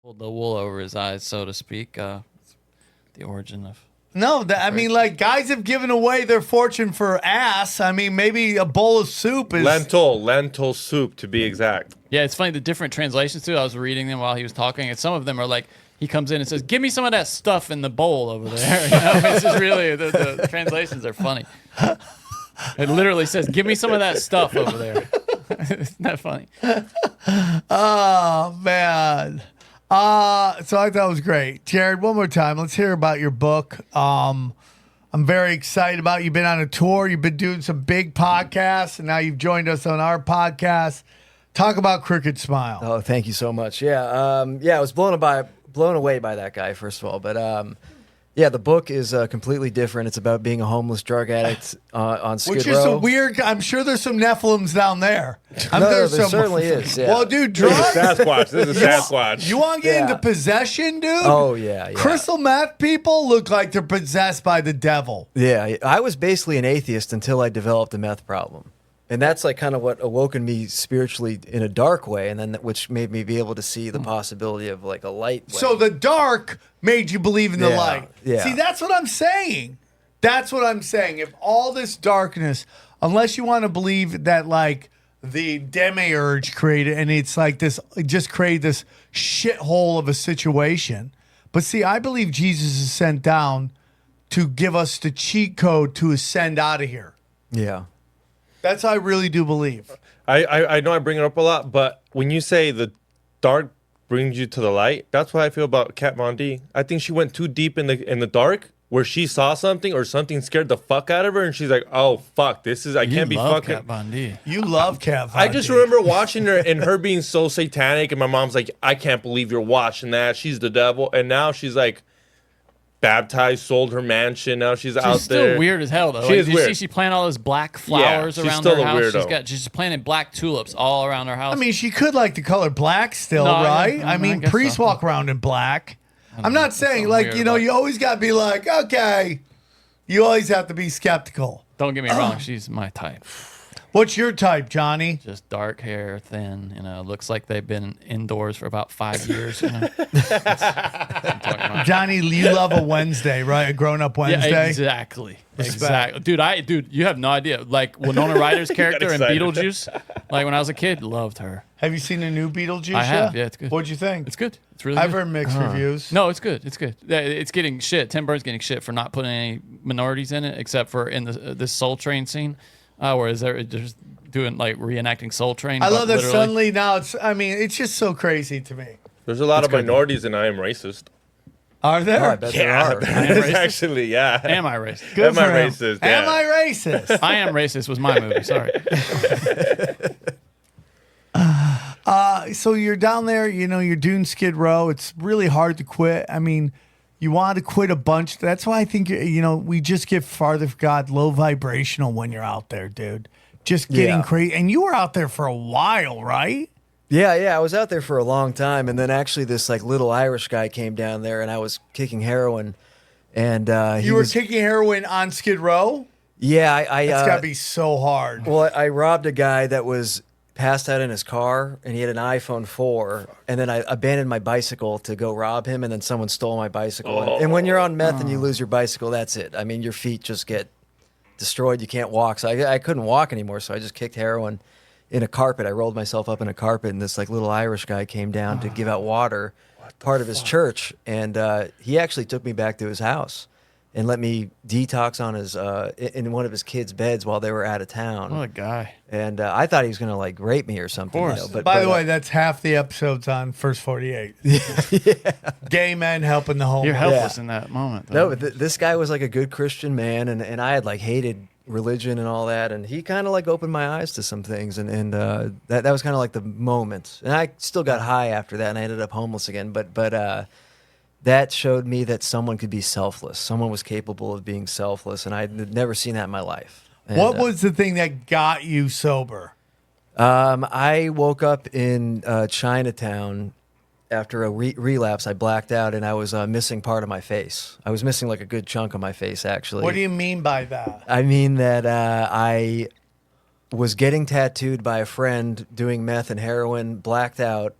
Pulled the wool over his eyes, so to speak. The origin of. No, I mean, like, guys have given away their fortune for ass. I mean, maybe a bowl of soup is... Lentil soup, to be exact. Yeah, it's funny, the different translations, too. I was reading them while he was talking, and some of them are like, he comes in and says, give me some of that stuff in the bowl over there. You know? It's just really, the translations are funny. It literally says, give me some of that stuff over there. Isn't that funny? Oh, man. So I thought it was great. Jared, one more time. Let's hear about your book. I'm very excited about it. You've been on a tour. You've been doing some big podcasts, and now you've joined us on our podcast. Talk about Crooked Smile. Oh, thank you so much. Yeah, I was blown away by that guy, first of all. But yeah, the book is completely different. It's about being a homeless drug addict on Skid Which Row. is a weird... I'm sure there's some Nephilims down there. There certainly is. Yeah. Well, dude, drugs... Sasquatch. This is a Sasquatch. You want to get Yeah. into possession, dude? Oh, yeah. Crystal meth people look like they're possessed by the devil. Yeah, I was basically an atheist until I developed a meth problem. And that's like kind of what awoken me spiritually in a dark way, and then which made me be able to see the possibility of like a light way. So the dark made you believe in the Yeah, light. yeah. See, that's what I'm saying. That's what I'm saying. If all this darkness, unless you want to believe that like the demiurge created, and it's like this, it just created this shithole of a situation. But see, I believe Jesus is sent down to give us the cheat code to ascend out of here. Yeah. That's what I really do believe. I know I bring it up a lot, but when you say the dark brings you to the light, that's what I feel about Kat Von D. I think she went too deep in the dark where she saw something or something scared the fuck out of her, and she's like, "Oh fuck, I can't be fucking." Kat Von D. You love Kat Von I just D. remember watching her and her being so satanic, and my mom's like, "I can't believe you're watching that. She's the devil." And now she's like baptized, sold her mansion. Now she's out She's still there. weird as hell, though. She Like, is did you see weird. she planted all those black flowers she's around still her a house? weirdo. She's planting black tulips all around her house. I mean, she could like the color black still, No, right? I I mean, guess priests so. walk around in black. I'm not saying something like, weird you know, about- you always got to be like, okay, you always have to be skeptical. Don't get me wrong, she's my type. What's your type, Johnny? Just dark hair, thin, looks like they've been indoors for about 5 years. Johnny, you love a Wednesday, right? A grown-up Wednesday? Yeah, exactly. Exactly. Dude, you have no idea. Like Winona Ryder's character in excited. Beetlejuice, like when I was a kid, loved her. Have you seen the new Beetlejuice? I have. yet? Yeah, it's good. What'd you think? It's good. It's really I've good. heard mixed reviews. No, it's good. It's good. Yeah, it's getting shit. Tim Burton's getting shit for not putting any minorities in it, except for in this Soul Train scene, where they're just doing like reenacting Soul Train. I but love that literally- suddenly now it's just so crazy to me. There's a lot of minorities, and I am racist. Are there? Oh, I bet there are. racist? Actually, yeah. Am I racist? Good Am I for him. racist? Am Yeah. I racist? I Am Racist was my movie. Sorry. So you're down there, you're doing Skid Row. It's really hard to quit. I mean, you want to quit a bunch. That's why I think, we just get farther for God, low vibrational when you're out there, dude. Just getting Yeah. crazy. And you were out there for a while, right? Yeah, I was out there for a long time, and then actually this like little Irish guy came down there, and I was kicking heroin, and You were taking heroin on Skid Row? Yeah, I It's got to be so hard. well, I robbed a guy that was passed out in his car, and he had an iPhone 4, and then I abandoned my bicycle to go rob him, and then someone stole my bicycle. And when you're on meth and you lose your bicycle, that's it. I mean, your feet just get destroyed. You can't walk. So I couldn't walk anymore, so I just kicked heroin in a carpet. I rolled myself up in a carpet, and this like little Irish guy came down to give out water, part of his church, and he actually took me back to his house and let me detox on his in one of his kids' beds while they were out of town. What a guy. And I thought he was gonna like rape me or something. Of course. By the way, that's half the episodes on First 48. Gay men helping the homeless. You're helpless in that moment. no, though. but this guy was like a good Christian man, and I had like hated religion and all that, and he kind of like opened my eyes to some things, and that was kind of like the moment. And I still got high after that, and I ended up homeless again. But that showed me that someone could be selfless. Someone was capable of being selfless, and I'd never seen that in my life. And, What was the thing that got you sober? I woke up in Chinatown after a relapse. I blacked out, and I was missing part of my face. I was missing like a good chunk of my face, actually. What do you mean by that? I mean that I was getting tattooed by a friend doing meth and heroin, blacked out,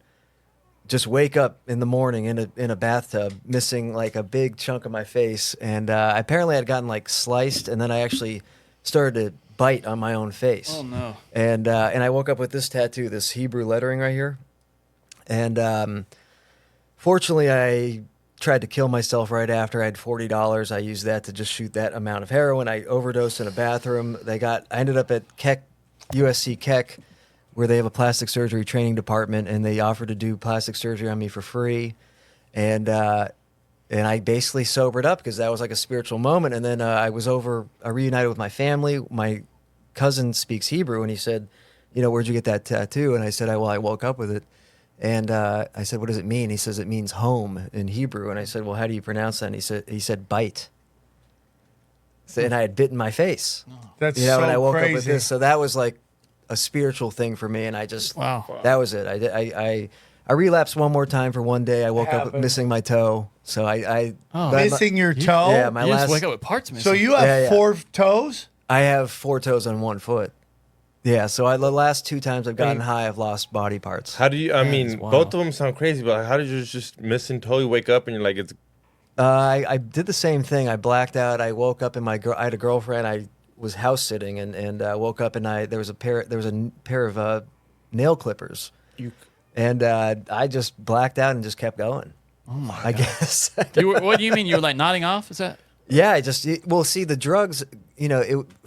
just wake up in the morning in a bathtub, missing like a big chunk of my face, and apparently I'd gotten like sliced, and then I actually started to bite on my own face. Oh no. And I woke up with this tattoo, this Hebrew lettering right here, and fortunately I tried to kill myself right after. I had $40. I used that to just shoot that amount of heroin. I overdosed in a bathroom. I ended up at Keck, USC Keck, where they have a plastic surgery training department, and they offered to do plastic surgery on me for free. And I basically sobered up because that was like a spiritual moment. And then I reunited with my family. My cousin speaks Hebrew, and he said, where'd you get that tattoo? And I said, I woke up with it. And I said, what does it mean? He says, it means home in Hebrew. And I said, well, how do you pronounce that? And he said, bite. And I had bitten my face. That's so and I woke crazy. up with this. So that was like a spiritual thing for me. And I just, Wow. that was it. I relapsed one more time for one day. I woke up Happened. missing my toe. So Missing your toe? Yeah, my You last. just wake up with parts missing. So you have Yeah. 4 toes? I have 4 toes on 1 foot. Yeah, so the last 2 times I've gotten high, I've lost body parts. How do you? I mean, wow. both of them sound crazy, but how did you just missing toe? You wake up and you're like, it's I did the same thing. I blacked out. I woke up and I had a girlfriend. I was house sitting and woke up and there was a pair of nail clippers. And I just blacked out and just kept going. Oh my I God. guess. What do you mean? You were like nodding off? Is that? Yeah, see the drugs,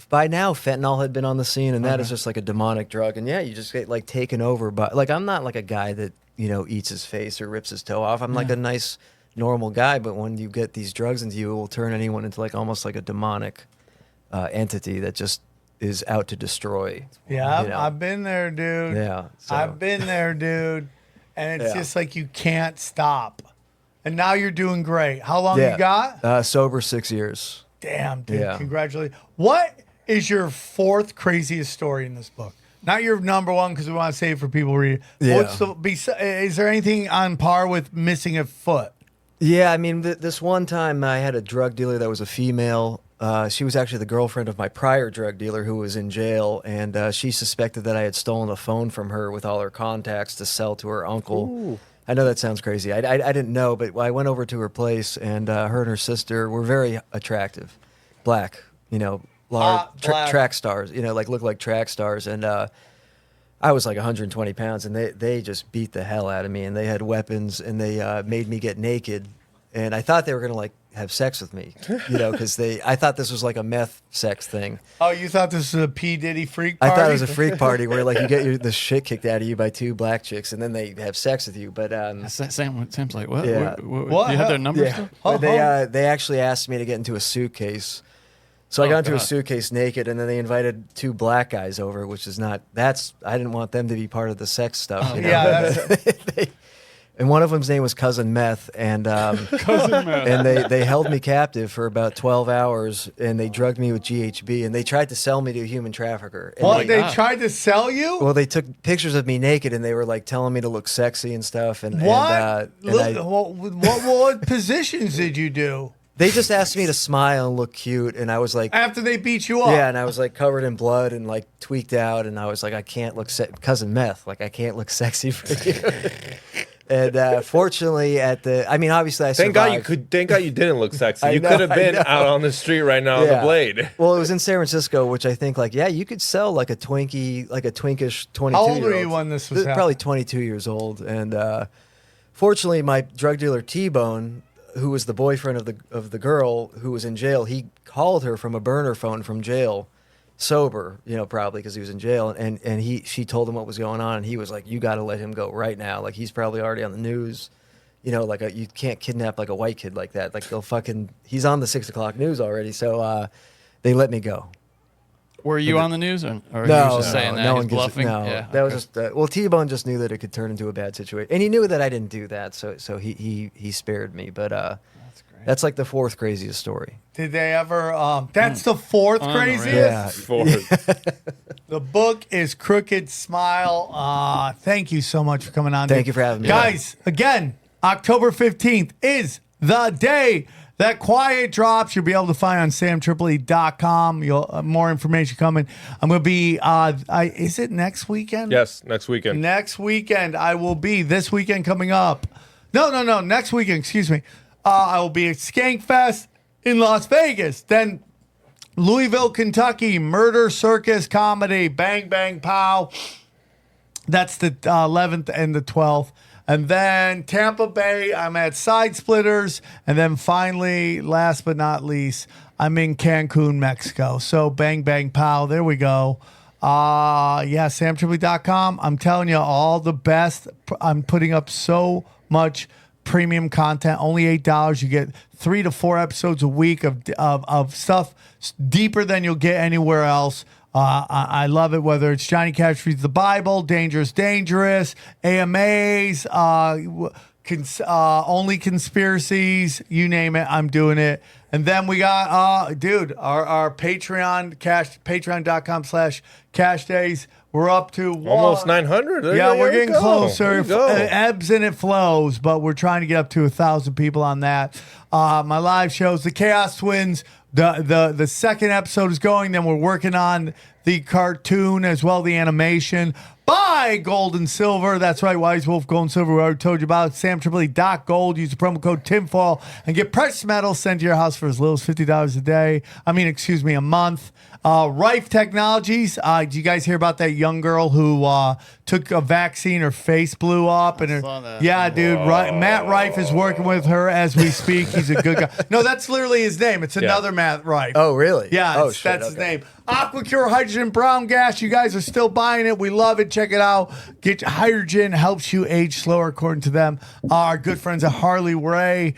by now fentanyl had been on the scene, and that is just like a demonic drug. And yeah, you just get like taken over by, like, I'm not like a guy that, eats his face or rips his toe off. I'm like a nice, normal guy. But when you get these drugs into you, it will turn anyone into like almost like a demonic entity that just is out to destroy. Yeah, you know? I've been there, dude. Yeah. So. I've been there, dude. And it's Yeah. just like you can't stop. And now you're doing great. How long you got? Sober 6 years. Damn, dude. Yeah. Congratulations. What is your 4th craziest story in this book? Not your number 1 because we want to save it for people to read. Yeah. Is there anything on par with missing a foot? Yeah, I mean, this one time I had a drug dealer that was a female. She was actually the girlfriend of my prior drug dealer who was in jail, and she suspected that I had stolen a phone from her with all her contacts to sell to her uncle. Ooh. I know that sounds crazy. I didn't know, but I went over to her place, and her and her sister were very attractive. Black, large black. track stars, look like track stars. And I was like 120 pounds, and they just beat the hell out of me, and they had weapons, and they made me get naked. And I thought they were going to, like, have sex with me, because I thought this was like a meth sex thing. Oh, you thought this was a P. Diddy freak I party? thought it was a freak party where, like, you get the shit kicked out of you by 2 black chicks, and then they have sex with you. But Sam's like, what? Yeah. What? Do you have their numbers? yeah, Still? but they actually asked me to get into a suitcase. So I got into a suitcase naked, and then they invited 2 black guys over, which is not. I didn't want them to be part of the sex stuff. Yeah, And one of them's name was Cousin Meth, and Cousin Meth. and they held me captive for about 12 hours, and they drugged me with GHB, and they tried to sell me to a human trafficker. And What? They God. tried to sell you? well, they took pictures of me naked, and they were like telling me to look sexy and stuff. And What? and What positions did you do they just asked me to smile and look cute, and I was like, after they beat you up? yeah, and I was like covered in blood and like tweaked out, and I was like, I can't look Cousin Meth, like I can't look sexy for you. And fortunately, obviously I thank God survived. Thank God you didn't look sexy. I You know, could have I been know. out on the street right now on the blade. Well, it was in San Francisco, which I think, like, yeah, you could sell like a Twinkie, like a twinkish 22. How old were you when this was Probably happening? 22 years old. And fortunately, my drug dealer T-Bone, who was the boyfriend of the girl who was in jail, he called her from a burner phone from jail, sober, probably because he was in jail, and she told him what was going on, and he was like, you got to let him go right now, like he's probably already on the news, you can't kidnap like a white kid like that, like he's on the 6 o'clock news already. So they let me go. Were you on the news, or he was No, just saying that? no He's one gives bluffing? no. Yeah, That was okay. just T-Bone just knew that it could turn into a bad situation, and he knew that I didn't do that, so he spared me. But That's great. that's like the 4th craziest story. Did they ever? That's the 4th Unreal. craziest. Yeah. The book is Crooked Smile. Thank you so much for coming on. Thank you for having me. Guys, again, October 15th is the day That Quiet Drops you'll be able to find on samtripoli.com. You'll more information coming. I'm going to be, is it next weekend? Yes, next weekend. Next weekend, I will be. This weekend coming up. No. Next weekend, excuse me. I will be at Skankfest in Las Vegas. Then Louisville, Kentucky, Murder Circus Comedy, Bang Bang Pow. That's the 11th and the 12th. And then Tampa Bay, I'm at Side Splitters. And then finally, last but not least, I'm in Cancun, Mexico. So Bang Bang Pow, there we go. samtripoli.com. I'm telling you all the best. I'm putting up so much premium content, only $8. You get 3 to 4 episodes a week of stuff deeper than you'll get anywhere else. I love it, whether it's Johnny Cash reads the Bible, Dangerous, AMAs, only conspiracies, you name it, I'm doing it. And then we got, our Patreon, patreon.com/cash days. We're up to Almost 900. we're getting closer. There you go. It ebbs and it flows, but we're trying to get up to 1,000 people on that. My live shows, the Chaos Twins. The second episode is going. Then we're working on the cartoon as well, the animation by Gold and Silver. That's right, Wise Wolf Gold and Silver. We already told you about it. samtripoli.gold. Use the promo code TIMFOIL and get precious metals sent to your house for as little as $50 a day. A month. Rife Technologies. Did you guys hear about that young girl who took a vaccine? Her face blew up, and saw that. yeah, dude. Matt Rife is working with her as we speak. He's a good guy. No, that's literally his name. It's another Matt Rife. Oh, really? Yeah, Oh, that's his name. AquaCure Hydrogen Brown Gas. You guys are still buying it. We love it. Check it out. Get hydrogen helps you age slower, according to them. Our good friends at Harley Ray.